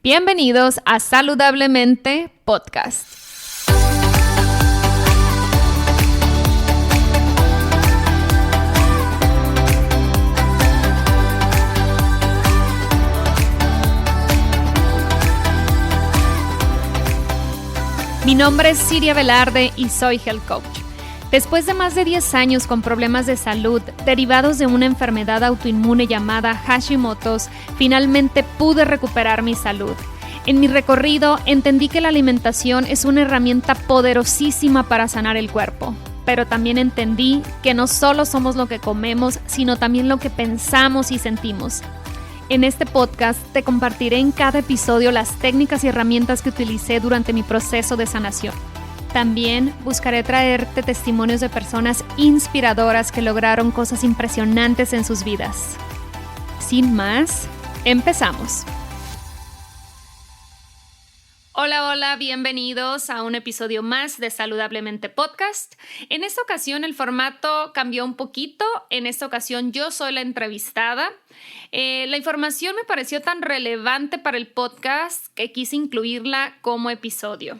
Bienvenidos a Saludablemente Podcast. Mi nombre es Siria Velarde y soy Health Coach. Después de más de 10 años con problemas de salud derivados de una enfermedad autoinmune llamada Hashimoto's, finalmente pude recuperar mi salud. En mi recorrido entendí que la alimentación es una herramienta poderosísima para sanar el cuerpo, pero también entendí que no solo somos lo que comemos, sino también lo que pensamos y sentimos. En este podcast te compartiré en cada episodio las técnicas y herramientas que utilicé durante mi proceso de sanación. También buscaré traerte testimonios de personas inspiradoras que lograron cosas impresionantes en sus vidas. Sin más, empezamos. Hola, bienvenidos a un episodio más de Saludablemente Podcast. En esta ocasión el formato cambió un poquito. En esta ocasión yo soy la entrevistada. La información me pareció tan relevante para el podcast que quise incluirla como episodio.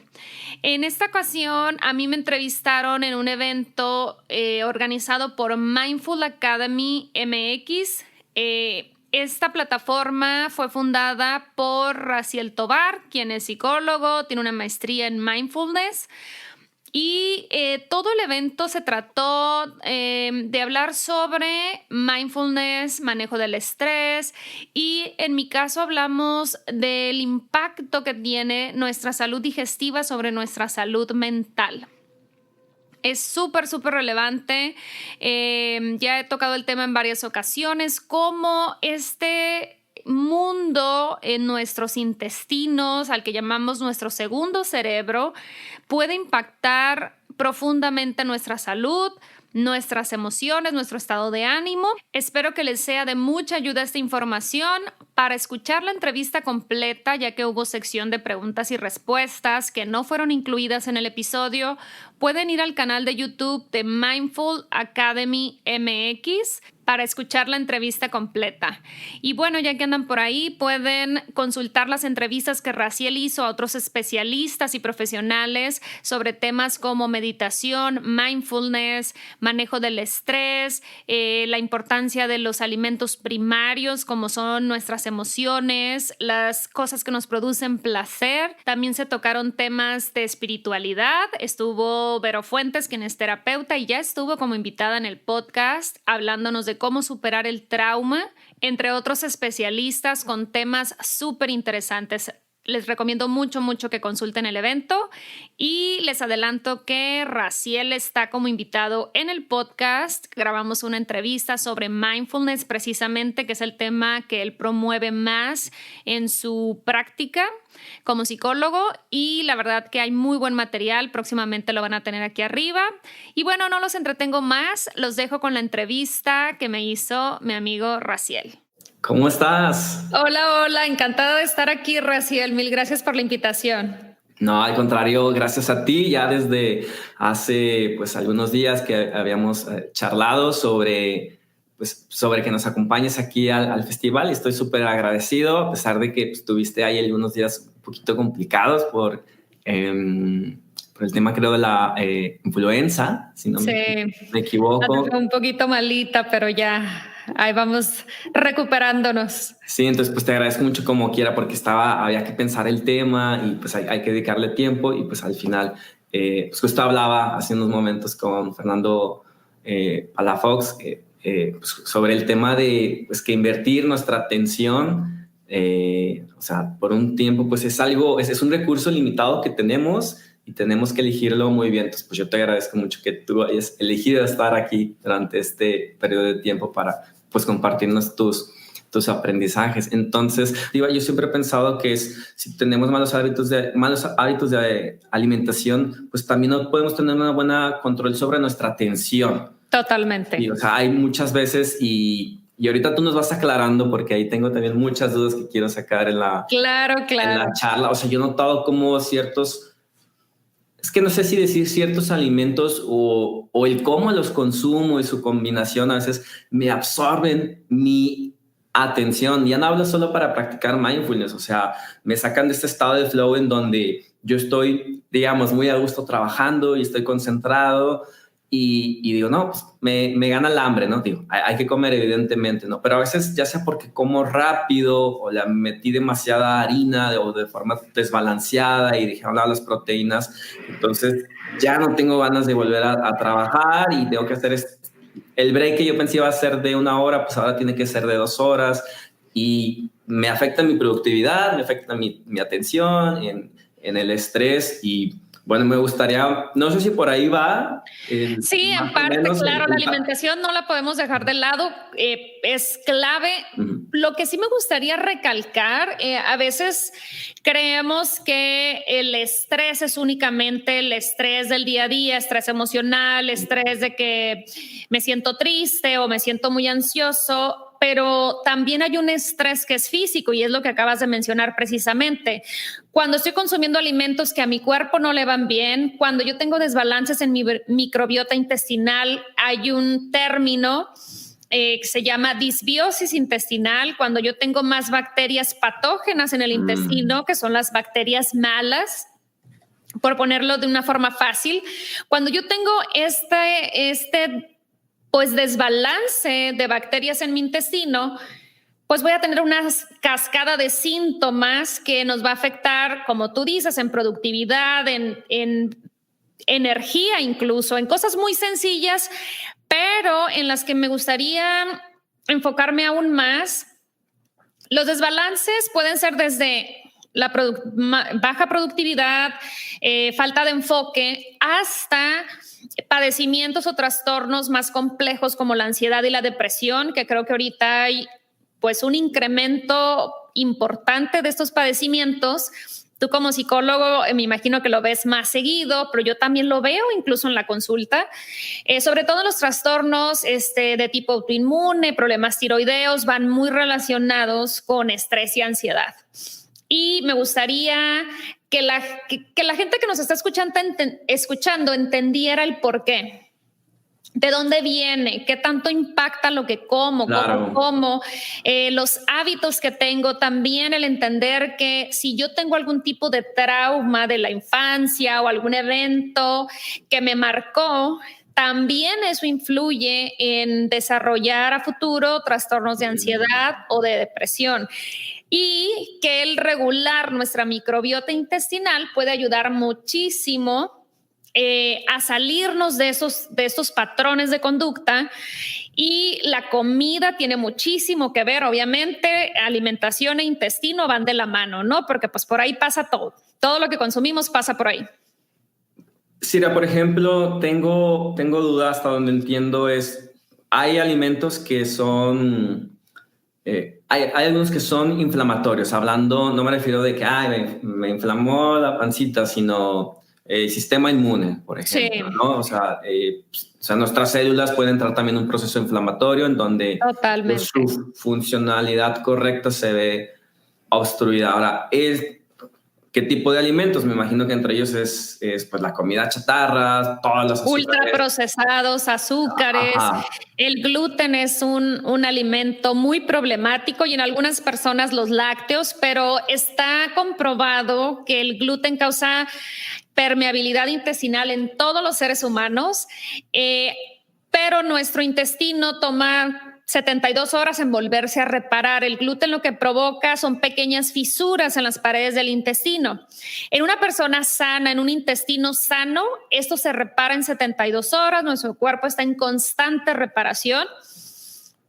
En esta ocasión a mí me entrevistaron en un evento organizado por Mindful Academy MX. Esta plataforma fue fundada por Raciel Tobar, quien es psicólogo, tiene una maestría en mindfulness. Y todo el evento se trató de hablar sobre mindfulness, manejo del estrés y en mi caso hablamos del impacto que tiene nuestra salud digestiva sobre nuestra salud mental. Es súper relevante. Ya he tocado el tema en varias ocasiones, cómo este mundo en nuestros intestinos, al que llamamos nuestro segundo cerebro, puede impactar profundamente nuestra salud, nuestras emociones, nuestro estado de ánimo. Espero que les sea de mucha ayuda esta información. Para escuchar la entrevista completa, ya que hubo sección de preguntas y respuestas que no fueron incluidas en el episodio, pueden ir al canal de YouTube de Mindful Academy MX para escuchar la entrevista completa. Y bueno, ya que andan por ahí, pueden consultar las entrevistas que Raciel hizo a otros especialistas y profesionales sobre temas como meditación, mindfulness, manejo del estrés, la importancia de los alimentos primarios como son nuestras emociones, las cosas que nos producen placer. También se tocaron temas de espiritualidad. Estuvo Vero Fuentes, quien es terapeuta y ya estuvo como invitada en el podcast hablándonos de cómo superar el trauma, entre otros especialistas con temas súper interesantes. Les recomiendo mucho que consulten el evento y les adelanto que Raciel está como invitado en el podcast. Grabamos una entrevista sobre mindfulness precisamente, que es el tema que él promueve más en su práctica como psicólogo y la verdad que hay muy buen material. Próximamente lo van a tener aquí arriba. Y bueno, no los entretengo más. Los dejo con la entrevista que me hizo mi amigo Raciel. ¿Cómo estás? Hola, encantada de estar aquí, Raciel. Mil gracias por la invitación. No, al contrario, gracias a ti. Ya desde hace algunos días que habíamos charlado sobre que nos acompañes aquí al festival y estoy súper agradecido, a pesar de que tuviste ahí algunos días un poquito complicados por el tema, creo, de la influenza, si no me equivoco. Un poquito malita, pero ya ahí vamos recuperándonos. Sí, entonces pues te agradezco mucho como quiera porque había que pensar el tema y pues hay que dedicarle tiempo y pues al final justo hablaba hace unos momentos con Fernando Palafox sobre el tema de pues que invertir nuestra atención por un tiempo pues es un recurso limitado que tenemos y tenemos que elegirlo muy bien. Entonces pues yo te agradezco mucho que tú hayas elegido estar aquí durante este periodo de tiempo para pues compartirnos tus aprendizajes. Entonces, yo siempre he pensado que si tenemos malos hábitos de alimentación, pues también no podemos tener una buena control sobre nuestra atención. Totalmente. Y, hay muchas veces y ahorita tú nos vas aclarando porque ahí tengo también muchas dudas que quiero sacar en la charla. Yo he notado como es que no sé si decir ciertos alimentos o el cómo los consumo y su combinación a veces me absorben mi atención. Ya no hablo solo para practicar mindfulness, o sea, me sacan de este estado de flow en donde yo estoy, digamos, muy a gusto trabajando y estoy concentrado y digo, no, pues me gana el hambre, ¿no? Digo, hay que comer evidentemente, ¿no? Pero a veces ya sea porque como rápido o le metí demasiada harina o de forma desbalanceada y dije, hablar las proteínas, entonces ya no tengo ganas de volver a trabajar y tengo que hacer el break que yo pensé iba a ser de 1 hora, pues ahora tiene que ser de 2 horas y me afecta mi productividad, me afecta mi atención en el estrés y bueno, me gustaría, no sé si por ahí va. Sí, en parte, claro, la alimentación no la podemos dejar de lado, es clave. Lo que sí me gustaría recalcar, a veces creemos que el estrés es únicamente el estrés del día a día, estrés emocional, estrés de que me siento triste o me siento muy ansioso, pero también hay un estrés que es físico y es lo que acabas de mencionar precisamente. Cuando estoy consumiendo alimentos que a mi cuerpo no le van bien, cuando yo tengo desbalances en mi microbiota intestinal, hay un término que se llama disbiosis intestinal, cuando yo tengo más bacterias patógenas en el intestino, que son las bacterias malas, por ponerlo de una forma fácil. Cuando yo tengo pues desbalance de bacterias en mi intestino, pues voy a tener una cascada de síntomas que nos va a afectar, como tú dices, en productividad, en energía incluso, en cosas muy sencillas, pero en las que me gustaría enfocarme aún más. Los desbalances pueden ser desde la baja productividad, falta de enfoque, hasta padecimientos o trastornos más complejos como la ansiedad y la depresión, que creo que ahorita hay pues un incremento importante de estos padecimientos. Tú como psicólogo me imagino que lo ves más seguido, pero yo también lo veo incluso en la consulta, sobre todo los trastornos de tipo autoinmune, problemas tiroideos, van muy relacionados con estrés y ansiedad. Y me gustaría que la gente que nos está escuchando entendiera el por qué. ¿De dónde viene? ¿Qué tanto impacta lo que como? Claro. ¿Cómo? Los hábitos que tengo, también el entender que si yo tengo algún tipo de trauma de la infancia o algún evento que me marcó, también eso influye en desarrollar a futuro trastornos de ansiedad o de depresión. Y que el regular nuestra microbiota intestinal puede ayudar muchísimo a salirnos de estos patrones de conducta. Y la comida tiene muchísimo que ver, obviamente, alimentación e intestino van de la mano, ¿no? Porque pues por ahí pasa todo lo que consumimos pasa por ahí. Sira, por ejemplo, tengo dudas hasta donde entiendo hay alimentos que son, hay algunos que son inflamatorios, hablando, no me refiero de que me inflamó la pancita, sino sistema inmune, por ejemplo, sí. ¿No? O sea, nuestras células pueden entrar también en un proceso inflamatorio en donde totalmente su funcionalidad correcta se ve obstruida. Ahora, ¿qué tipo de alimentos? Me imagino que entre ellos es pues la comida chatarra, todas las azúcares. Ultraprocesados, azúcares. Ajá. El gluten es un alimento muy problemático y en algunas personas los lácteos, pero está comprobado que el gluten causa permeabilidad intestinal en todos los seres humanos, pero nuestro intestino toma 72 horas en volverse a reparar. El gluten lo que provoca son pequeñas fisuras en las paredes del intestino. En una persona sana, en un intestino sano, esto se repara en 72 horas. Nuestro cuerpo está en constante reparación.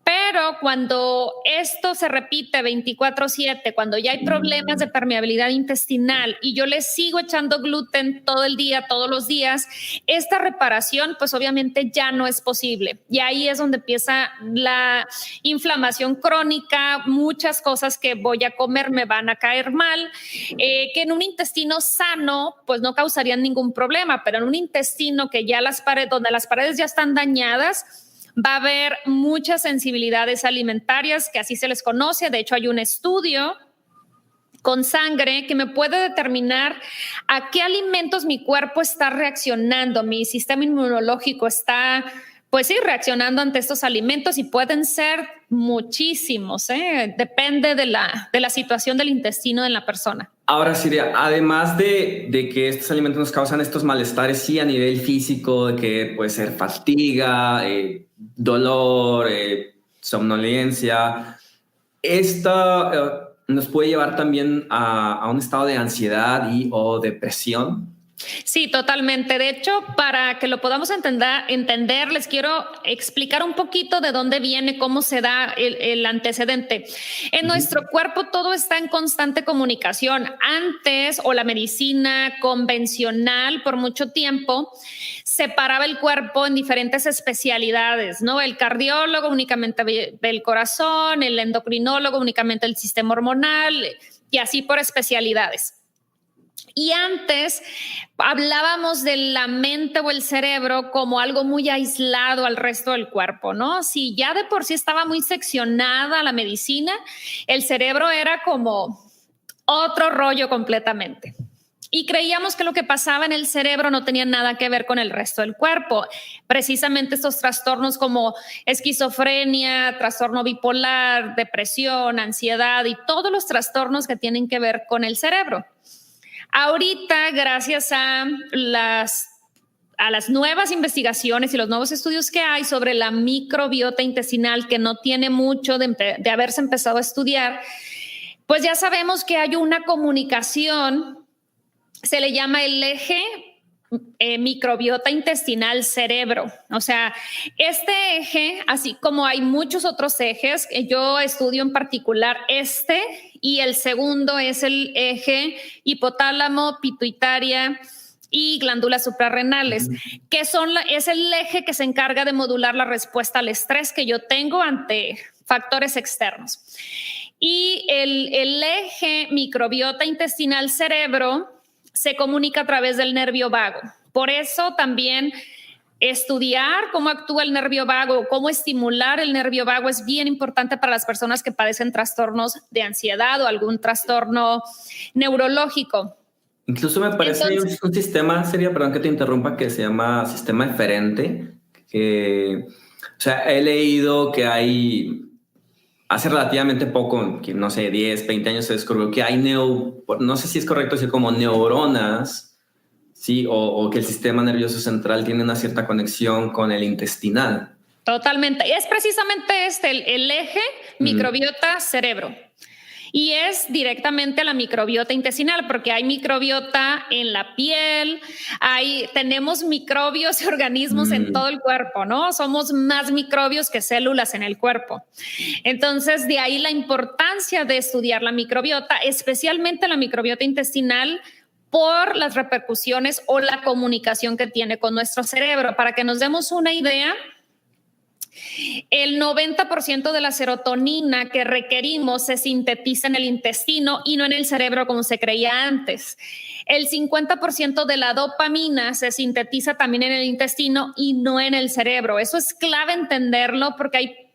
Pero cuando esto se repite 24/7, cuando ya hay problemas de permeabilidad intestinal y yo le sigo echando gluten todo el día, todos los días, esta reparación pues obviamente ya no es posible. Y ahí es donde empieza la inflamación crónica, muchas cosas que voy a comer me van a caer mal, que en un intestino sano pues no causarían ningún problema, pero en un intestino que ya donde las paredes ya están dañadas, va a haber muchas sensibilidades alimentarias, que así se les conoce. De hecho, hay un estudio con sangre que me puede determinar a qué alimentos mi cuerpo está reaccionando. Mi sistema inmunológico está, pues sí, reaccionando ante estos alimentos y pueden ser muchísimos, depende de la situación del intestino de la persona. Ahora, Silvia, además de que estos alimentos nos causan estos malestares, sí, a nivel físico, de que puede ser fatiga, dolor, somnolencia, esta nos puede llevar también a un estado de ansiedad o depresión. Sí, totalmente. De hecho, para que lo podamos entender, les quiero explicar un poquito de dónde viene, cómo se da el antecedente. En nuestro cuerpo todo está en constante comunicación. Antes, o la medicina convencional por mucho tiempo, separaba el cuerpo en diferentes especialidades, ¿no? El cardiólogo únicamente ve el corazón, el endocrinólogo únicamente el sistema hormonal, y así por especialidades. Y antes hablábamos de la mente o el cerebro como algo muy aislado al resto del cuerpo, ¿no? Si ya de por sí estaba muy seccionada la medicina, el cerebro era como otro rollo completamente. Y creíamos que lo que pasaba en el cerebro no tenía nada que ver con el resto del cuerpo. Precisamente estos trastornos como esquizofrenia, trastorno bipolar, depresión, ansiedad y todos los trastornos que tienen que ver con el cerebro. Ahorita, gracias a las nuevas investigaciones y los nuevos estudios que hay sobre la microbiota intestinal, que no tiene mucho de haberse empezado a estudiar, pues ya sabemos que hay una comunicación, se le llama el eje microbiota intestinal cerebro. O sea, este eje, así como hay muchos otros ejes, yo estudio en particular y el segundo es el eje hipotálamo, pituitaria y glándulas suprarrenales, que es el eje que se encarga de modular la respuesta al estrés que yo tengo ante factores externos. Y el eje microbiota intestinal cerebro se comunica a través del nervio vago. Por eso también estudiar cómo actúa el nervio vago, cómo estimular el nervio vago es bien importante para las personas que padecen trastornos de ansiedad o algún trastorno neurológico. Incluso me parece un sistema, perdón que te interrumpa, que se llama sistema eferente. O sea, he leído que hay, hace relativamente poco, que no sé, 10, 20 años se descubrió que hay no sé si es correcto decir como neuronas, ¿sí? O que el sistema nervioso central tiene una cierta conexión con el intestinal. Totalmente. Es precisamente el eje microbiota cerebro. Y es directamente a la microbiota intestinal, porque hay microbiota en la piel, tenemos microbios y organismos en todo el cuerpo, ¿no? Somos más microbios que células en el cuerpo. Entonces, de ahí la importancia de estudiar la microbiota, especialmente la microbiota intestinal, por las repercusiones o la comunicación que tiene con nuestro cerebro. Para que nos demos una idea, el 90% de la serotonina que requerimos se sintetiza en el intestino y no en el cerebro como se creía antes. El 50% de la dopamina se sintetiza también en el intestino y no en el cerebro. Eso es clave entenderlo porque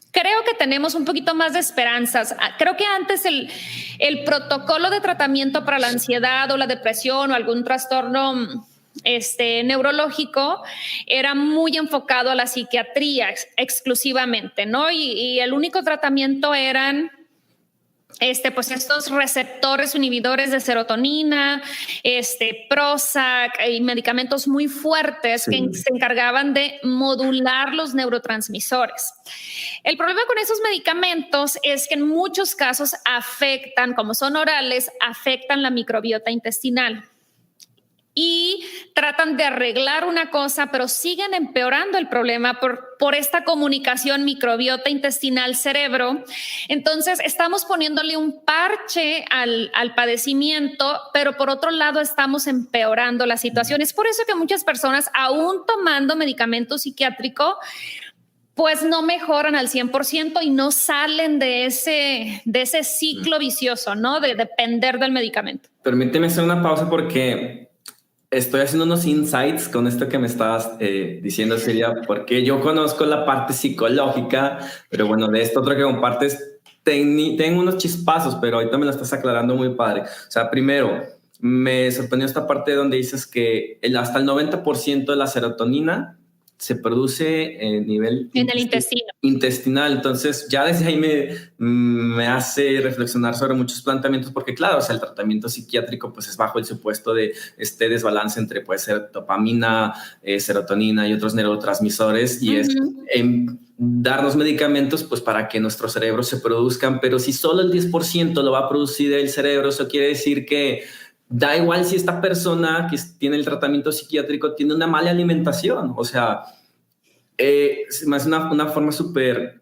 creo que tenemos un poquito más de esperanzas. Creo que antes el protocolo de tratamiento para la ansiedad o la depresión o algún trastorno neurológico era muy enfocado a la psiquiatría exclusivamente, ¿no? Y el único tratamiento eran pues estos receptores inhibidores de serotonina, Prozac y medicamentos muy fuertes que se encargaban de modular los neurotransmisores. El problema con esos medicamentos es que en muchos casos afectan, como son orales, afectan la microbiota intestinal. Y tratan de arreglar una cosa, pero siguen empeorando el problema por esta comunicación microbiota intestinal cerebro. Entonces estamos poniéndole un parche al padecimiento, pero por otro lado estamos empeorando la situación. Es por eso que muchas personas, aún tomando medicamento psiquiátrico, pues no mejoran al 100% y no salen de ese ciclo vicioso, ¿no? De depender del medicamento. Permíteme hacer una pausa porque estoy haciendo unos insights con esto que me estabas diciendo, Silvia, porque yo conozco la parte psicológica, pero bueno, de esto otro que compartes, tengo unos chispazos, pero ahorita me lo estás aclarando muy padre. O sea, primero, me sorprendió esta parte donde dices que hasta el 90% de la serotonina se produce en nivel en el intestino. Intestinal. Entonces ya desde ahí me hace reflexionar sobre muchos planteamientos, porque claro, o sea, el tratamiento psiquiátrico pues es bajo el supuesto de este desbalance entre puede ser dopamina, serotonina y otros neurotransmisores, y es darnos medicamentos pues para que nuestros cerebros se produzcan, pero si solo el 10% lo va a producir el cerebro, eso quiere decir que da igual si esta persona que tiene el tratamiento psiquiátrico tiene una mala alimentación. O sea, es una forma súper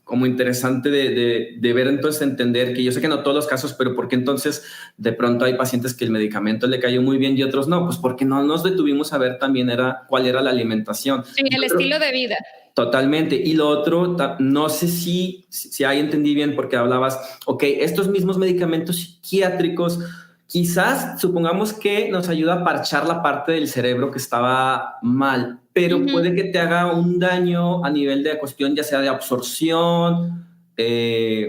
como interesante de ver, entonces entender que yo sé que no todos los casos, pero ¿por qué entonces de pronto hay pacientes que el medicamento le cayó muy bien y otros no? Pues porque no nos detuvimos a ver también cuál era la alimentación. Sí, el estilo de vida. Totalmente. Y lo otro, no sé si ahí entendí bien, porque hablabas, ok, estos mismos medicamentos psiquiátricos quizás supongamos que nos ayuda a parchar la parte del cerebro que estaba mal, pero puede que te haga un daño a nivel de cuestión, ya sea de absorción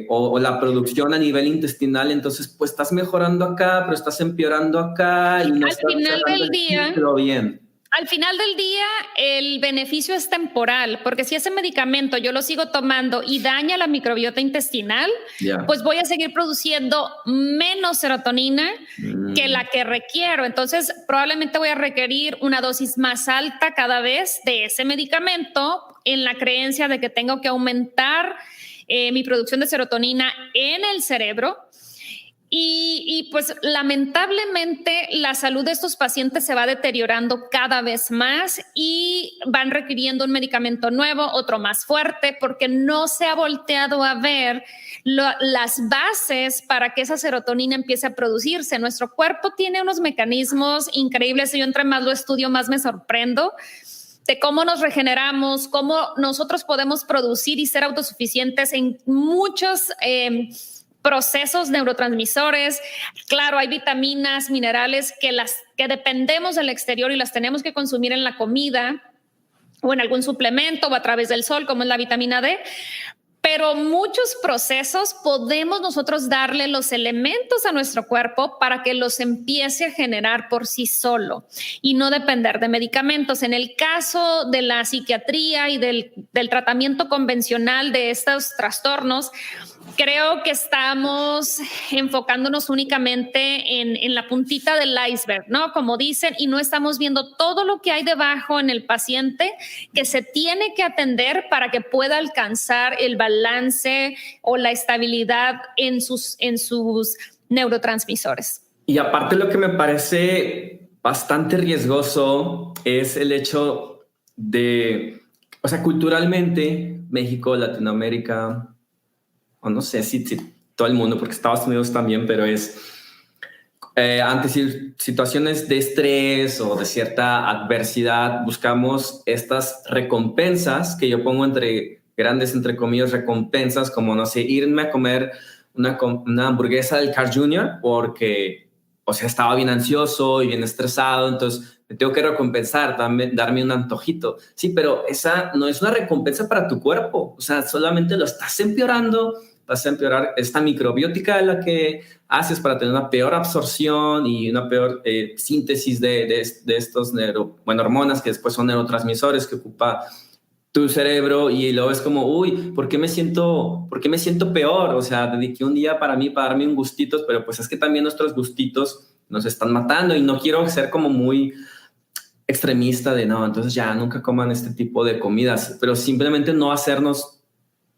o la producción a nivel intestinal. Entonces, pues estás mejorando acá, pero estás empeorando acá y no al final del día, bien. Al final del día, el beneficio es temporal, porque si ese medicamento yo lo sigo tomando y daña la microbiota intestinal, pues voy a seguir produciendo menos serotonina que la que requiero. Entonces, probablemente voy a requerir una dosis más alta cada vez de ese medicamento, en la creencia de que tengo que aumentar mi producción de serotonina en el cerebro. Y pues lamentablemente la salud de estos pacientes se va deteriorando cada vez más y van requiriendo un medicamento nuevo, otro más fuerte, porque no se ha volteado a ver las bases para que esa serotonina empiece a producirse. Nuestro cuerpo tiene unos mecanismos increíbles y yo entre más lo estudio, más me sorprendo de cómo nos regeneramos, cómo nosotros podemos producir y ser autosuficientes en muchos procesos neurotransmisores. Claro, hay vitaminas, minerales que dependemos del exterior y las tenemos que consumir en la comida o en algún suplemento o a través del sol, como es la vitamina D. Pero muchos procesos podemos nosotros darle los elementos a nuestro cuerpo para que los empiece a generar por sí solo y no depender de medicamentos. En el caso de la psiquiatría y del tratamiento convencional de estos trastornos, creo que estamos enfocándonos únicamente en la puntita del iceberg, ¿no? Como dicen, y no estamos viendo todo lo que hay debajo en el paciente que se tiene que atender para que pueda alcanzar el balance o la estabilidad en sus neurotransmisores. Y aparte, lo que me parece bastante riesgoso es el hecho de, o sea, culturalmente, México, Latinoamérica, o no sé si todo el mundo, porque Estados Unidos también, pero es ante situaciones de estrés o de cierta adversidad, buscamos estas recompensas que yo pongo entre comillas, recompensas, como, no sé, irme a comer una hamburguesa del Carl Jr. porque, o sea, estaba bien ansioso y bien estresado, entonces me tengo que recompensar, darme un antojito. Sí, pero esa no es una recompensa para tu cuerpo, o sea, solamente lo estás empeorando. Vas a empeorar esta microbiótica de la que haces para tener una peor absorción y una peor síntesis de estos hormonas que después son neurotransmisores que ocupa tu cerebro, y luego es como, uy, ¿por qué me siento peor? O sea, dediqué un día para mí, para darme un gustitos, pero pues es que también nuestros gustitos nos están matando, y no quiero ser como muy extremista de no, entonces ya nunca coman este tipo de comidas, pero simplemente no hacernos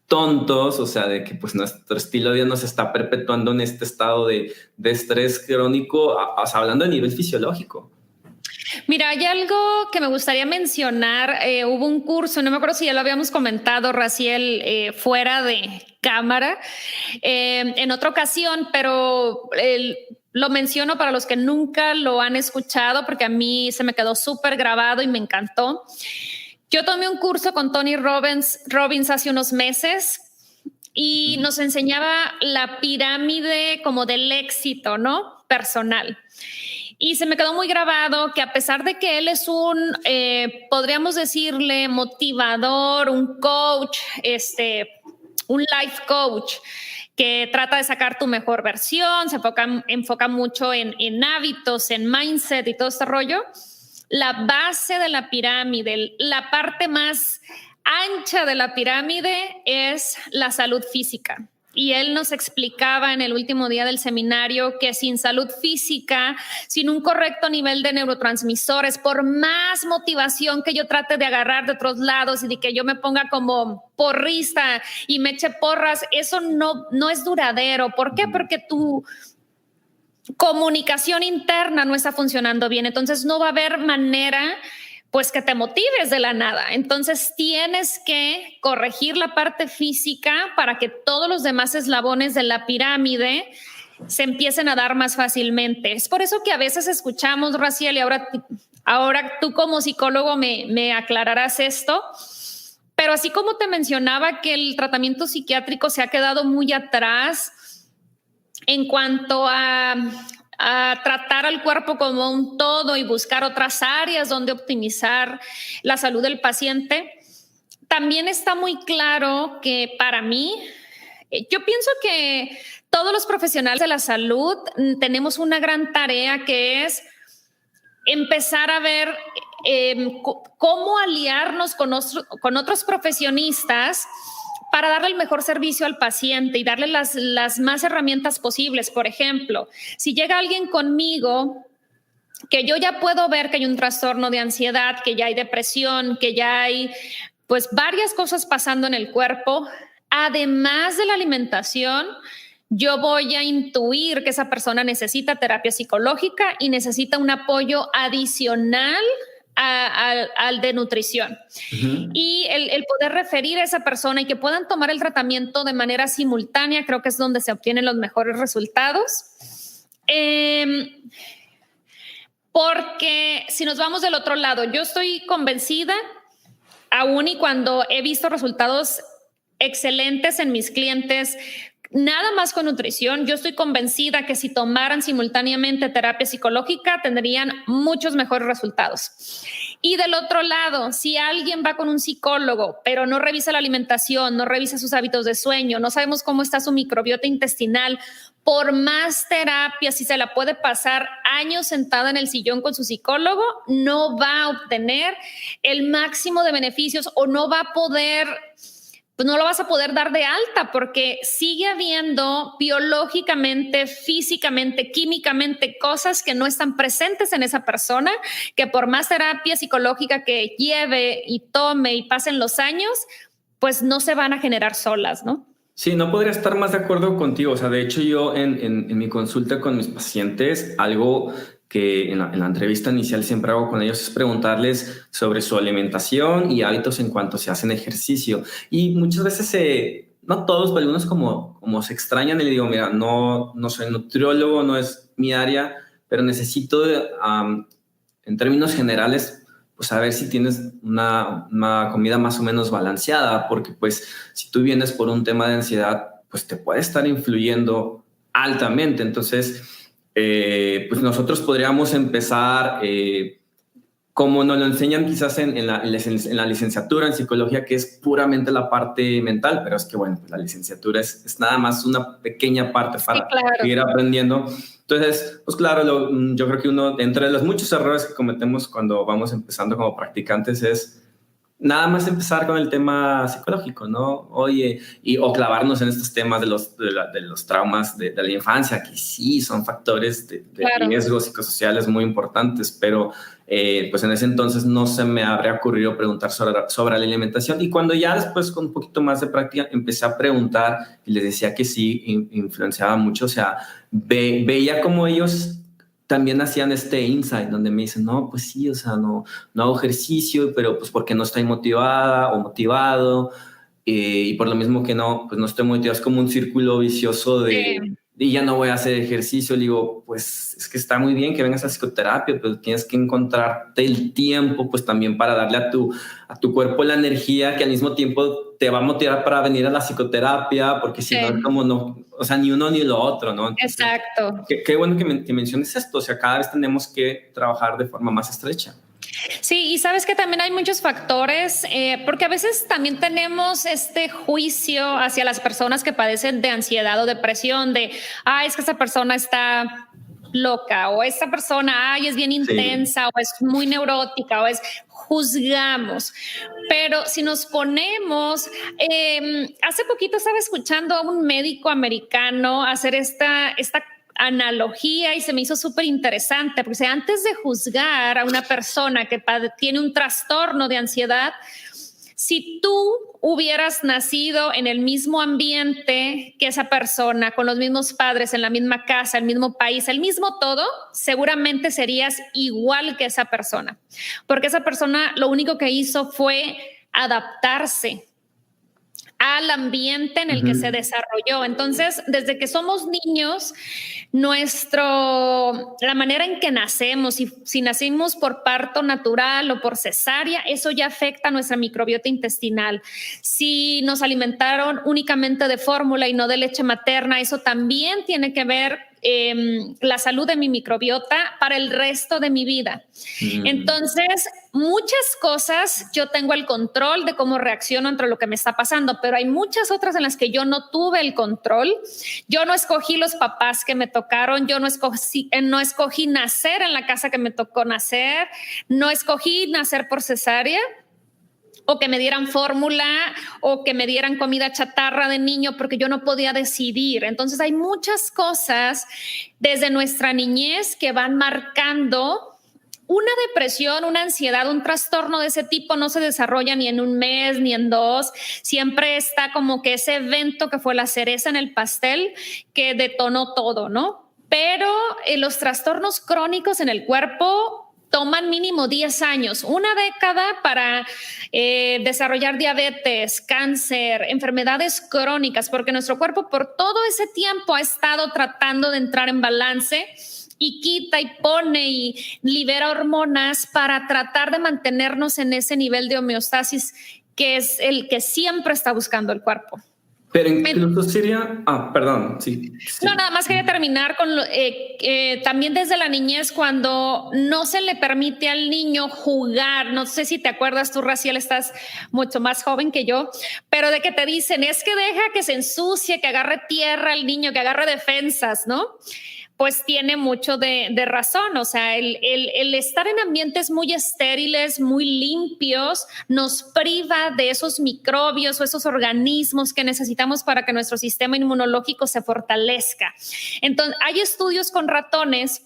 tontos, o sea, de que pues nuestro estilo de vida nos está perpetuando en este estado de estrés crónico, o sea, hablando a nivel fisiológico. Mira, hay algo que me gustaría mencionar. Hubo un curso, no me acuerdo si ya lo habíamos comentado, Raciel, fuera de cámara, en otra ocasión, pero lo menciono para los que nunca lo han escuchado, porque a mí se me quedó súper grabado y me encantó. Yo tomé un curso con Tony Robbins hace unos meses y nos enseñaba la pirámide como del éxito, ¿no? Personal. Y se me quedó muy grabado que a pesar de que él es podríamos decirle, motivador, un coach, un life coach, que trata de sacar tu mejor versión, se enfoca mucho en hábitos, en mindset y todo este rollo, la base de la pirámide, la parte más ancha de la pirámide es la salud física. Y él nos explicaba en el último día del seminario que sin salud física, sin un correcto nivel de neurotransmisores, por más motivación que yo trate de agarrar de otros lados y de que yo me ponga como porrista y me eche porras, eso no es duradero. ¿Por qué? Porque tu comunicación interna no está funcionando bien. Entonces no va a haber manera pues que te motives de la nada. Entonces tienes que corregir la parte física para que todos los demás eslabones de la pirámide se empiecen a dar más fácilmente. Es por eso que a veces escuchamos, Raciel, y ahora tú como psicólogo me aclararás esto, pero así como te mencionaba que el tratamiento psiquiátrico se ha quedado muy atrás en cuanto a tratar al cuerpo como un todo y buscar otras áreas donde optimizar la salud del paciente, también está muy claro que para mí, yo pienso que todos los profesionales de la salud tenemos una gran tarea que es empezar a ver cómo aliarnos con otros profesionistas para darle el mejor servicio al paciente y darle las más herramientas posibles. Por ejemplo, si llega alguien conmigo que yo ya puedo ver que hay un trastorno de ansiedad, que ya hay depresión, que ya hay pues varias cosas pasando en el cuerpo, además de la alimentación, yo voy a intuir que esa persona necesita terapia psicológica y necesita un apoyo adicional al de nutrición. Y el poder referir a esa persona y que puedan tomar el tratamiento de manera simultánea, creo que es donde se obtienen los mejores resultados. Porque si nos vamos del otro lado, yo estoy convencida, aún y cuando he visto resultados excelentes en mis clientes, nada más con nutrición, yo estoy convencida que si tomaran simultáneamente terapia psicológica tendrían muchos mejores resultados. Y del otro lado, si alguien va con un psicólogo, pero no revisa la alimentación, no revisa sus hábitos de sueño, no sabemos cómo está su microbiota intestinal, por más terapia, si se la puede pasar años sentada en el sillón con su psicólogo, no va a obtener el máximo de beneficios o no va a poder... pues no lo vas a poder dar de alta porque sigue habiendo biológicamente, físicamente, químicamente cosas que no están presentes en esa persona, que por más terapia psicológica que lleve y tome y pasen los años, pues no se van a generar solas, ¿no? Sí, no podría estar más de acuerdo contigo. O sea, de hecho yo en mi consulta con mis pacientes, algo que en la entrevista inicial siempre hago con ellos es preguntarles sobre su alimentación y hábitos en cuanto se hacen ejercicio. Y muchas veces, no todos, pero algunos como se extrañan y le digo, mira, no soy nutriólogo, no es mi área, pero necesito, en términos generales, pues saber si tienes una comida más o menos balanceada, porque pues si tú vienes por un tema de ansiedad, pues te puede estar influyendo altamente. Entonces, pues nosotros podríamos empezar, como nos lo enseñan quizás en la licenciatura en psicología, que es puramente la parte mental, pero es que bueno, pues la licenciatura es nada más una pequeña parte para seguir aprendiendo. Entonces, pues claro, yo creo que uno, entre los muchos errores que cometemos cuando vamos empezando como practicantes es nada más empezar con el tema psicológico, ¿no? Oye, o clavarnos en estos temas de los traumas de la infancia, que sí son factores de riesgos psicosociales muy importantes, pero pues en ese entonces no se me habría ocurrido preguntar sobre la alimentación. Y cuando ya después con un poquito más de práctica empecé a preguntar y les decía que sí, influenciaba mucho, o sea, veía como ellos también hacían este insight donde me dicen, no, pues sí, o sea, no hago ejercicio, pero pues porque no estoy motivada o motivado, y por lo mismo que pues no estoy motivado, es como un círculo vicioso de ya no voy a hacer ejercicio. Le digo, pues es que está muy bien que vengas a psicoterapia, pero tienes que encontrarte el tiempo, pues también para darle a tu cuerpo la energía que al mismo tiempo te va a motivar para venir a la psicoterapia, porque si no, como no, o sea, ni uno ni lo otro, ¿no? Entonces, exacto. Qué bueno que menciones esto, o sea, cada vez tenemos que trabajar de forma más estrecha. Sí, y sabes que también hay muchos factores, porque a veces también tenemos este juicio hacia las personas que padecen de ansiedad o depresión, de, es que esa persona está loca, o esta persona, ay, es bien intensa, o es muy neurótica, o es, juzgamos. Pero si nos ponemos, hace poquito estaba escuchando a un médico americano hacer esta analogía y se me hizo súper interesante, porque antes de juzgar a una persona que tiene un trastorno de ansiedad, si tú hubieras nacido en el mismo ambiente que esa persona, con los mismos padres, en la misma casa, el mismo país, el mismo todo, seguramente serías igual que esa persona, porque esa persona lo único que hizo fue adaptarse al ambiente en el que se desarrolló. Entonces, desde que somos niños, la manera en que nacemos, si nacimos por parto natural o por cesárea, eso ya afecta a nuestra microbiota intestinal. Si nos alimentaron únicamente de fórmula y no de leche materna, eso también tiene que ver la salud de mi microbiota para el resto de mi vida. Entonces, muchas cosas yo tengo el control de cómo reacciono ante lo que me está pasando, pero hay muchas otras en las que yo no tuve el control. Yo no escogí los papás que me tocaron, yo no escogí nacer en la casa que me tocó nacer, no escogí nacer por cesárea, o que me dieran fórmula o que me dieran comida chatarra de niño, porque yo no podía decidir. Entonces hay muchas cosas desde nuestra niñez que van marcando. Una depresión, una ansiedad, un trastorno de ese tipo no se desarrolla ni en un mes ni en dos. Siempre está como que ese evento que fue la cereza en el pastel que detonó todo, ¿no? Pero los trastornos crónicos en el cuerpo toman mínimo 10 años, una década para desarrollar diabetes, cáncer, enfermedades crónicas, porque nuestro cuerpo por todo ese tiempo ha estado tratando de entrar en balance y quita y pone y libera hormonas para tratar de mantenernos en ese nivel de homeostasis que es el que siempre está buscando el cuerpo. Pero incluso sería... perdón, sí. No, nada más quería terminar con también desde la niñez, cuando no se le permite al niño jugar. No sé si te acuerdas tú, Raciel, estás mucho más joven que yo, pero de que te dicen, es que deja que se ensucie, que agarre tierra el niño, que agarre defensas, ¿no? Pues tiene mucho de razón. O sea, el estar en ambientes muy estériles, muy limpios, nos priva de esos microbios o esos organismos que necesitamos para que nuestro sistema inmunológico se fortalezca. Entonces, hay estudios con ratones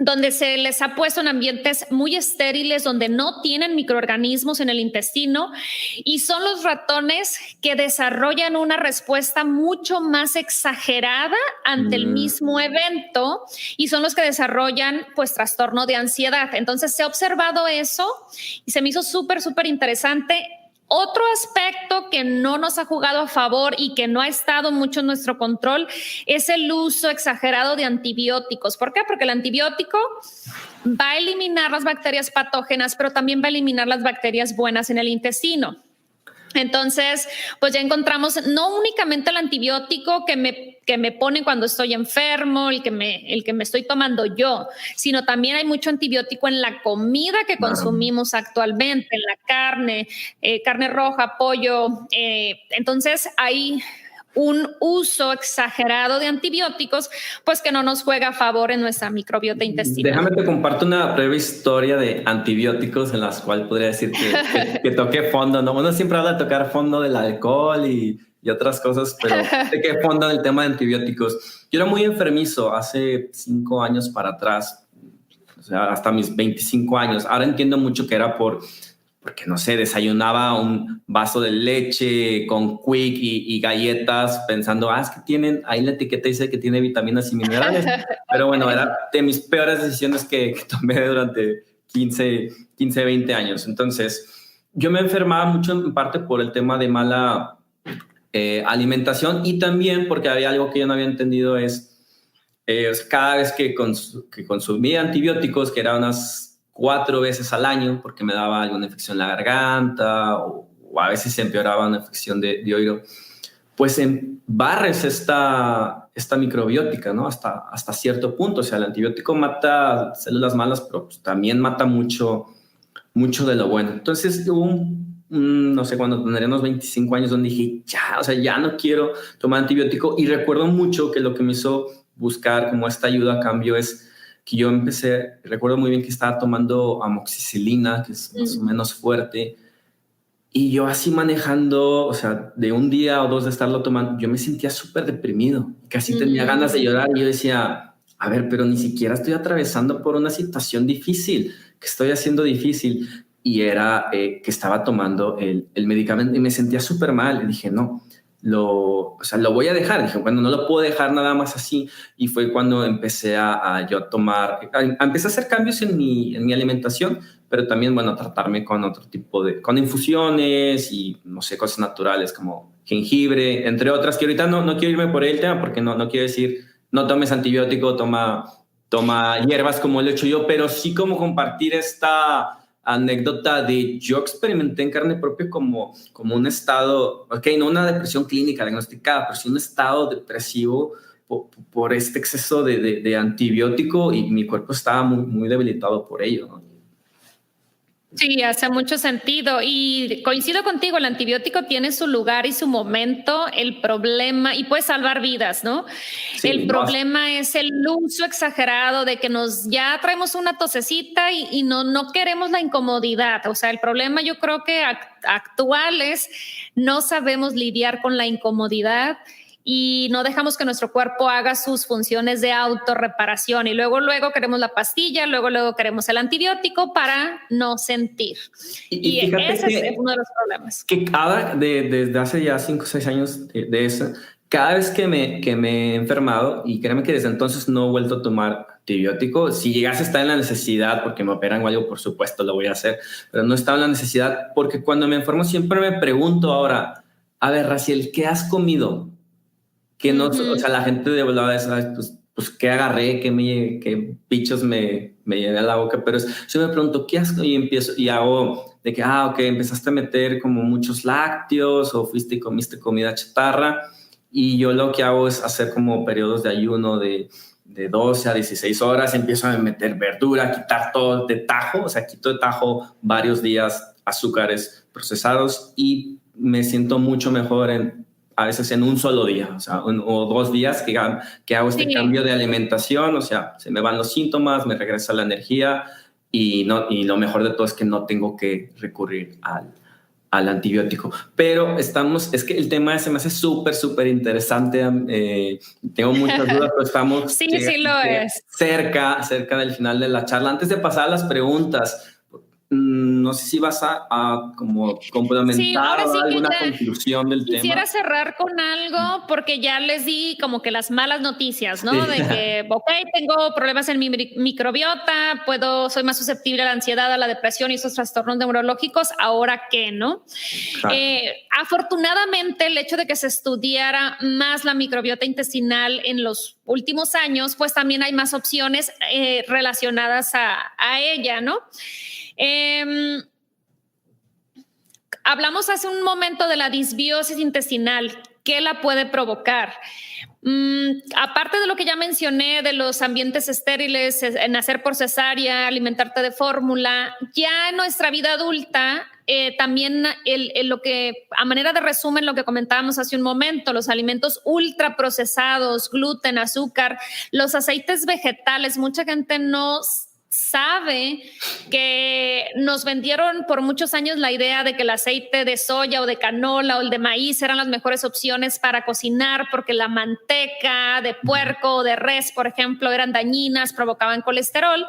donde se les ha puesto en ambientes muy estériles, donde no tienen microorganismos en el intestino, y son los ratones que desarrollan una respuesta mucho más exagerada ante el mismo evento, y son los que desarrollan pues trastorno de ansiedad. Entonces se ha observado eso y se me hizo súper interesante. Otro aspecto que no nos ha jugado a favor y que no ha estado mucho en nuestro control es el uso exagerado de antibióticos. ¿Por qué? Porque el antibiótico va a eliminar las bacterias patógenas, pero también va a eliminar las bacterias buenas en el intestino. Entonces, pues ya encontramos no únicamente el antibiótico que me ponen cuando estoy enfermo, el que me estoy tomando yo, sino también hay mucho antibiótico en la comida que consumimos actualmente, en la carne, carne roja, pollo. Entonces, hay un uso exagerado de antibióticos, pues que no nos juega a favor en nuestra microbiota intestinal. Déjame te comparto una breve historia de antibióticos en las cuales podría decir que toqué fondo, ¿no? Uno siempre habla de tocar fondo del alcohol y otras cosas, pero toqué fondo en el tema de antibióticos. Yo era muy enfermizo hace 5 años para atrás, o sea, hasta mis 25 años. Ahora entiendo mucho que era porque, no sé, desayunaba un vaso de leche con Quick y galletas pensando, es que ahí la etiqueta dice que tiene vitaminas y minerales. Pero bueno, era de mis peores decisiones que tomé durante 15, 20 años. Entonces, yo me enfermaba mucho en parte por el tema de mala alimentación, y también porque había algo que yo no había entendido cada vez que consumía antibióticos, que eran unas 4 veces al año, porque me daba alguna infección en la garganta o a veces se empeoraba una infección de oído, pues barres esta microbiótica, ¿no? Hasta cierto punto. O sea, el antibiótico mata células malas, pero pues también mata mucho de lo bueno. Entonces hubo no sé, cuando tendría unos 25 años, donde dije, ya no quiero tomar antibiótico. Y recuerdo mucho que lo que me hizo buscar como esta ayuda a cambio es que yo empecé, recuerdo muy bien que estaba tomando amoxicilina, que es más o menos fuerte, y yo así manejando, o sea, de un día o dos de estarlo tomando, yo me sentía súper deprimido, casi tenía ganas de llorar, y yo decía, a ver, pero ni siquiera estoy atravesando por una situación difícil, que estoy haciendo difícil, y era que estaba tomando el medicamento, y me sentía súper mal, y dije, no, lo voy a dejar. Dije, bueno, no lo puedo dejar nada más así. Y fue cuando empecé yo a tomar, empecé a hacer cambios en mi alimentación, pero también, bueno, tratarme con otro tipo con infusiones y, no sé, cosas naturales como jengibre, entre otras, que ahorita no quiero irme por el tema porque no quiero decir, no tomes antibiótico, toma hierbas como lo he hecho yo, pero sí como compartir esta anécdota de yo experimenté en carne propia como un estado, ok, no una depresión clínica diagnosticada, pero sí un estado depresivo por este exceso de antibiótico, y mi cuerpo estaba muy, muy debilitado por ello, ¿no? Sí, hace mucho sentido y coincido contigo, el antibiótico tiene su lugar y su momento, el problema, y puede salvar vidas, ¿no? Sí, El problema es el uso exagerado de que ya traemos una tosecita y no queremos la incomodidad. O sea, el problema yo creo que actual es no sabemos lidiar con la incomodidad y no dejamos que nuestro cuerpo haga sus funciones de autorreparación y luego queremos la pastilla, luego queremos el antibiótico para no sentir. Y ese es uno de los problemas. Que desde hace ya 5 o 6 años de eso, cada vez que me he enfermado, y créeme que desde entonces no he vuelto a tomar antibiótico, si llegase a estar en la necesidad, porque me operan o algo, por supuesto lo voy a hacer, pero no he estado en la necesidad, porque cuando me enfermo siempre me pregunto ahora, a ver, Raciel, ¿qué has comido? Que no, o sea, la gente de volada es, pues qué agarré, qué bichos me llené a la boca, pero yo me pregunto, ¿qué has? Y empiezo, y hago de que, ok, empezaste a meter como muchos lácteos o fuiste y comiste comida chatarra, y yo lo que hago es hacer como periodos de ayuno de 12 a 16 horas, empiezo a meter verdura, quitar todo de tajo, o sea, quito de tajo varios días azúcares procesados, y me siento mucho mejor a veces en un solo día, o sea, o 2 días que hago este cambio de alimentación, o sea, se me van los síntomas, me regresa la energía, y lo mejor de todo es que no tengo que recurrir al antibiótico. Pero es que el tema se me hace súper interesante. Tengo muchas dudas, pero estamos sí, lo es. cerca del final de la charla. Antes de pasar a las preguntas, no sé si vas a como complementar alguna conclusión del tema. Quisiera cerrar con algo porque ya les di como que las malas noticias, ¿no? Sí. De que, ok, tengo problemas en mi microbiota, soy más susceptible a la ansiedad, a la depresión y esos trastornos neurológicos, ¿ahora qué, no? Afortunadamente, el hecho de que se estudiara más la microbiota intestinal en los últimos años, pues también hay más opciones relacionadas a ella, ¿no? Hablamos hace un momento de la disbiosis intestinal. ¿Qué la puede provocar? Aparte de lo que ya mencioné de los ambientes estériles, nacer por cesárea, alimentarte de fórmula, ya en nuestra vida adulta, también lo que, a manera de resumen, lo que comentábamos hace un momento, los alimentos ultraprocesados, gluten, azúcar, los aceites vegetales, mucha gente no sabe que nos vendieron por muchos años la idea de que el aceite de soya o de canola o el de maíz eran las mejores opciones para cocinar porque la manteca de puerco o de res, por ejemplo, eran dañinas, provocaban colesterol.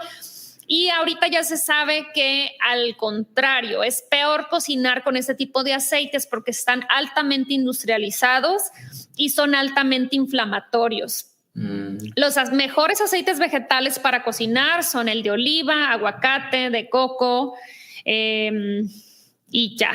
Y ahorita ya se sabe que al contrario, es peor cocinar con este tipo de aceites porque están altamente industrializados y son altamente inflamatorios. Los mejores aceites vegetales para cocinar son el de oliva, aguacate, de coco y ya.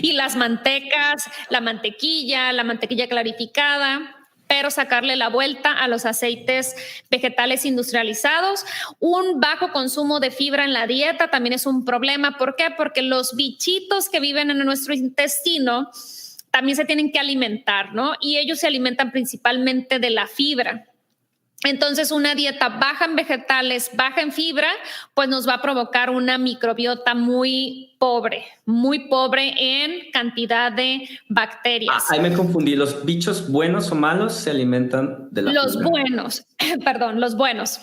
Y las mantecas, la mantequilla clarificada, pero sacarle la vuelta a los aceites vegetales industrializados. Un bajo consumo de fibra en la dieta también es un problema. ¿Por qué? Porque los bichitos que viven en nuestro intestino también se tienen que alimentar, ¿no? Y ellos se alimentan principalmente de la fibra. Entonces, una dieta baja en vegetales, baja en fibra, pues nos va a provocar una microbiota muy pobre en cantidad de bacterias. Ahí me confundí. ¿Los bichos buenos o malos se alimentan de la Los fibra? buenos, perdón, los buenos.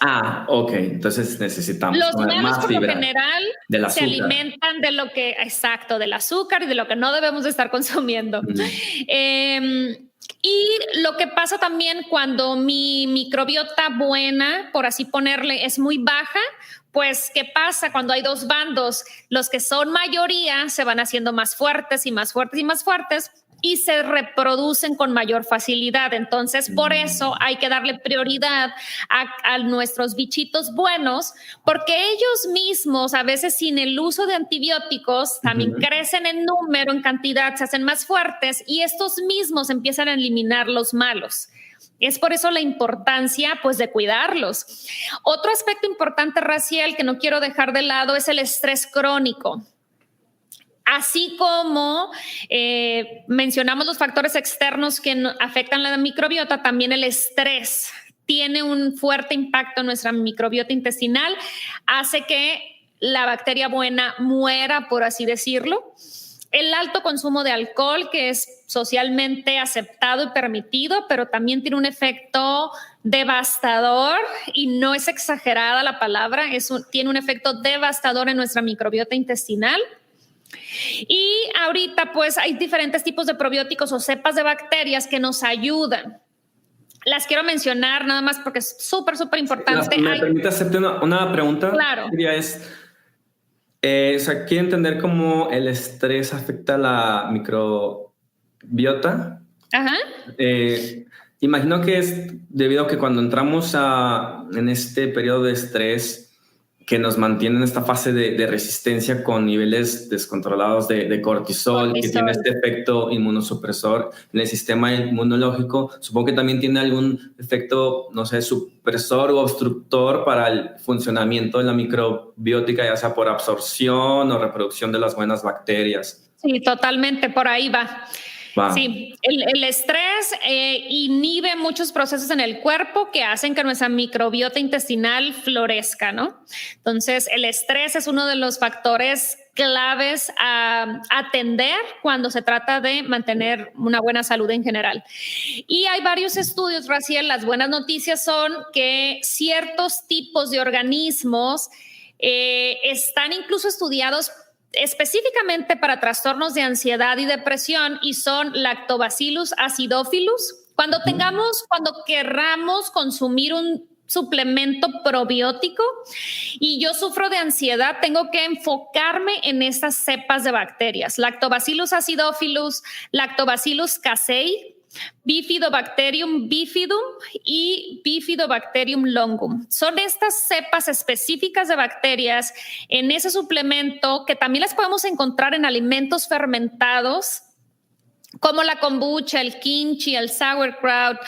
Ok. Entonces necesitamos Los malos, más por lo fibra general, del se azúcar. alimentan de lo que, exacto, del azúcar y de lo que no debemos de estar consumiendo. Y lo que pasa también cuando mi microbiota buena, por así ponerle, es muy baja, pues, ¿qué pasa cuando hay dos bandos? Los que son mayoría se van haciendo más fuertes y más fuertes y más fuertes y se reproducen con mayor facilidad. Entonces, por eso hay que darle prioridad a nuestros bichitos buenos, porque ellos mismos, a veces sin el uso de antibióticos, también crecen en número, en cantidad, se hacen más fuertes y estos mismos empiezan a eliminar los malos. Es por eso la importancia, pues, de cuidarlos. Otro aspecto importante, Raciel, que no quiero dejar de lado es el estrés crónico. Así como mencionamos los factores externos que afectan la microbiota, también el estrés tiene un fuerte impacto en nuestra microbiota intestinal, hace que la bacteria buena muera, por así decirlo. El alto consumo de alcohol, que es socialmente aceptado y permitido, pero también tiene un efecto devastador, y no es exagerada la palabra, tiene un efecto devastador en nuestra microbiota intestinal. Y ahorita pues hay diferentes tipos de probióticos o cepas de bacterias que nos ayudan. Las quiero mencionar nada más porque es súper importante. ¿Me permite hacerte una pregunta? Claro. O sea, quiero entender cómo el estrés afecta la microbiota. Ajá. Imagino que es debido a que cuando entramos en este periodo de estrés que nos mantiene en esta fase de resistencia con niveles descontrolados de cortisol, que tiene este efecto inmunosupresor en el sistema inmunológico, supongo que también tiene algún efecto, no sé, supresor o obstructor para el funcionamiento de la microbiótica, ya sea por absorción o reproducción de las buenas bacterias. Sí, totalmente, por ahí va. Sí, el estrés inhibe muchos procesos en el cuerpo que hacen que nuestra microbiota intestinal florezca, ¿no? Entonces, el estrés es uno de los factores claves a atender cuando se trata de mantener una buena salud en general. Y hay varios estudios, Raciel. Las buenas noticias son que ciertos tipos de organismos están incluso estudiados específicamente para trastornos de ansiedad y depresión, y son Lactobacillus acidophilus. Cuando querramos consumir un suplemento probiótico y yo sufro de ansiedad, tengo que enfocarme en estas cepas de bacterias: Lactobacillus acidophilus, Lactobacillus casei, Bifidobacterium bifidum y Bifidobacterium longum. Son estas cepas específicas de bacterias en ese suplemento que también las podemos encontrar en alimentos fermentados como la kombucha, el kimchi, el sauerkraut.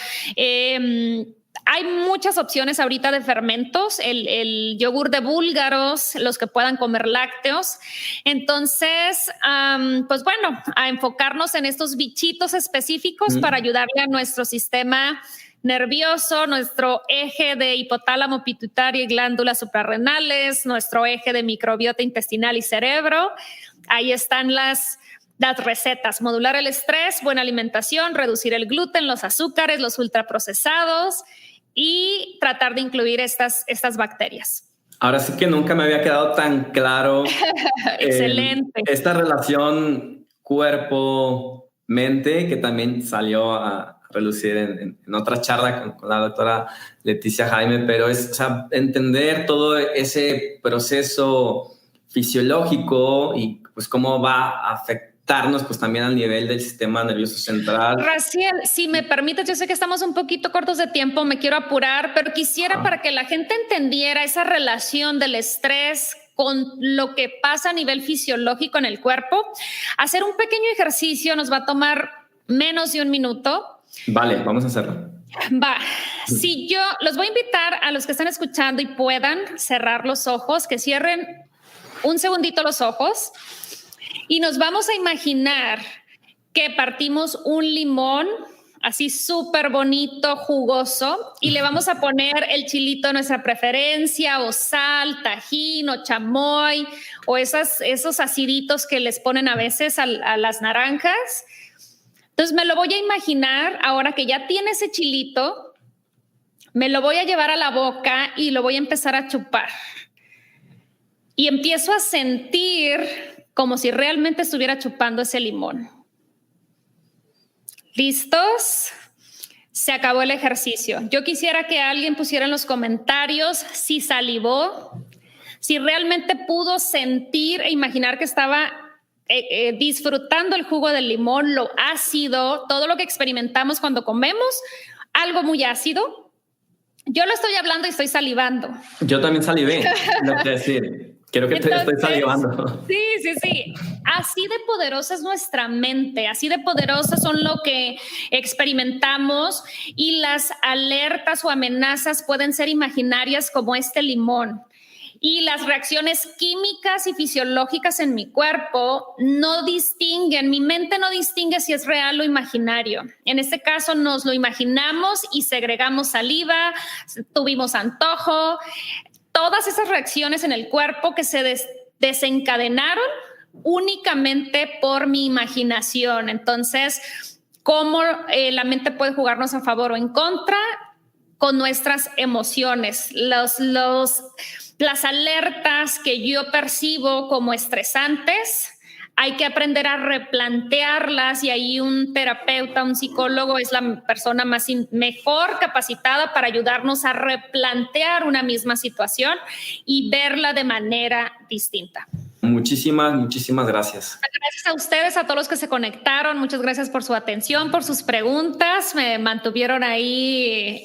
Hay muchas opciones ahorita de fermentos, el yogur de búlgaros, los que puedan comer lácteos. Entonces, pues bueno, a enfocarnos en estos bichitos específicos para ayudarle a nuestro sistema nervioso, nuestro eje de hipotálamo, pituitaria y glándulas suprarrenales, nuestro eje de microbiota intestinal y cerebro. Ahí están las recetas: modular el estrés, buena alimentación, reducir el gluten, los azúcares, los ultraprocesados y tratar de incluir estas bacterias. Ahora sí que nunca me había quedado tan claro Excelente. Esta relación cuerpo-mente, que también salió a relucir en otra charla con la doctora Leticia Jaime, pero es, o sea, entender todo ese proceso fisiológico y pues cómo va a afectarnos pues también al nivel del sistema nervioso central. Raciel, si me permites, yo sé que estamos un poquito cortos de tiempo, me quiero apurar, pero quisiera, para que la gente entendiera esa relación del estrés con lo que pasa a nivel fisiológico en el cuerpo, hacer un pequeño ejercicio. Nos va a tomar menos de un minuto. Vale, vamos a hacerlo. Va. Si yo los voy a invitar a los que están escuchando y puedan cerrar los ojos, que cierren un segundito los ojos. Y nos vamos a imaginar que partimos un limón así súper bonito, jugoso, y le vamos a poner el chilito de nuestra preferencia, o sal, tajín, o chamoy, o esos aciditos que les ponen a veces a las naranjas. Entonces me lo voy a imaginar, ahora que ya tiene ese chilito, me lo voy a llevar a la boca y lo voy a empezar a chupar. Y empiezo a sentir como si realmente estuviera chupando ese limón. ¿Listos? Se acabó el ejercicio. Yo quisiera que alguien pusiera en los comentarios si salivó, si realmente pudo sentir e imaginar que estaba disfrutando el jugo del limón, lo ácido, todo lo que experimentamos cuando comemos, algo muy ácido. Yo lo estoy hablando y estoy salivando. Yo también salivé, no quiero decir. Creo que entonces, te estoy salivando. Sí. Así de poderosa es nuestra mente, así de poderosas son lo que experimentamos, y las alertas o amenazas pueden ser imaginarias como este limón. Y las reacciones químicas y fisiológicas en mi cuerpo no distinguen, mi mente no distingue si es real o imaginario. En este caso nos lo imaginamos y segregamos saliva, tuvimos antojo. Todas esas reacciones en el cuerpo que se desencadenaron únicamente por mi imaginación. Entonces, ¿cómo la mente puede jugarnos a favor o en contra? Con nuestras emociones. Las alertas que yo percibo como estresantes, hay que aprender a replantearlas, y ahí un terapeuta, un psicólogo es la persona mejor capacitada para ayudarnos a replantear una misma situación y verla de manera distinta. Muchísimas gracias. Gracias a ustedes, a todos los que se conectaron. Muchas gracias por su atención, por sus preguntas. Me mantuvieron ahí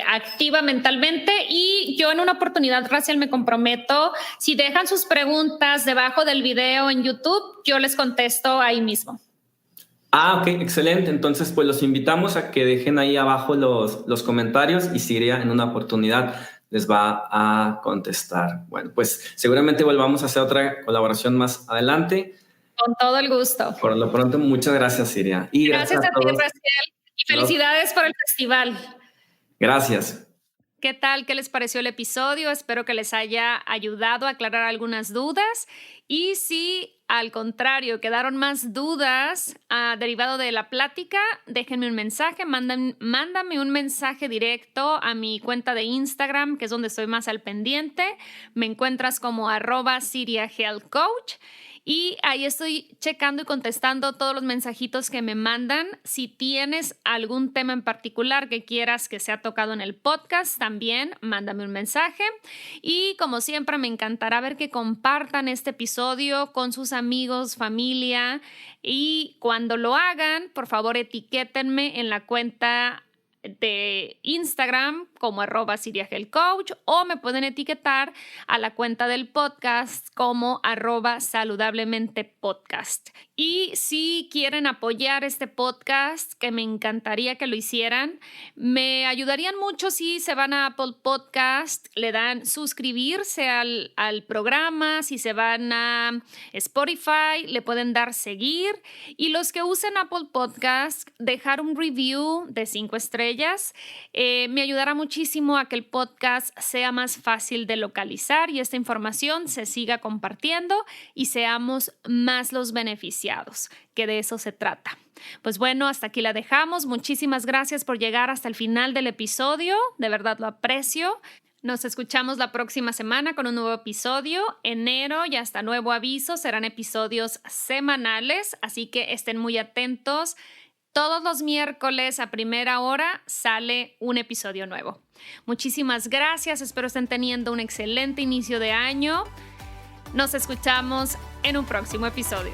activa mentalmente, y yo en una oportunidad, Raciel, me comprometo, si dejan sus preguntas debajo del video en YouTube, yo les contesto ahí mismo. Ok, excelente. Entonces, pues los invitamos a que dejen ahí abajo los comentarios, y Siria en una oportunidad les va a contestar. Bueno, pues seguramente volvamos a hacer otra colaboración más adelante. Con todo el gusto. Por lo pronto, muchas gracias, Siria. Y gracias a ti, Raciel. Y felicidades por el festival. Gracias. ¿Qué tal? ¿Qué les pareció el episodio? Espero que les haya ayudado a aclarar algunas dudas. Y si al contrario quedaron más dudas derivado de la plática, déjenme un mensaje, mándame un mensaje directo a mi cuenta de Instagram, que es donde estoy más al pendiente. Me encuentras como @SiriaHealthCoach. Y ahí estoy checando y contestando todos los mensajitos que me mandan. Si tienes algún tema en particular que quieras que sea tocado en el podcast, también mándame un mensaje. Y como siempre, me encantará ver que compartan este episodio con sus amigos, familia. Y cuando lo hagan, por favor, etiquétenme en la cuenta de Instagram como @SiriaHealthCoach, o me pueden etiquetar a la cuenta del podcast como @saludablementepodcast. Y si quieren apoyar este podcast, que me encantaría que lo hicieran, me ayudarían mucho si se van a Apple Podcast, le dan suscribirse al programa. Si se van a Spotify, le pueden dar seguir, y los que usen Apple Podcast, dejar un review de 5 estrellas. Me ayudará muchísimo a que el podcast sea más fácil de localizar y esta información se siga compartiendo y seamos más los beneficiados, que de eso se trata. Pues bueno, hasta aquí la dejamos. Muchísimas gracias por llegar hasta el final del episodio. De verdad lo aprecio. Nos escuchamos la próxima semana con un nuevo episodio. Enero, y hasta nuevo aviso, serán episodios semanales, así que estén muy atentos. Todos los miércoles a primera hora sale un episodio nuevo. Muchísimas gracias. Espero estén teniendo un excelente inicio de año. Nos escuchamos en un próximo episodio.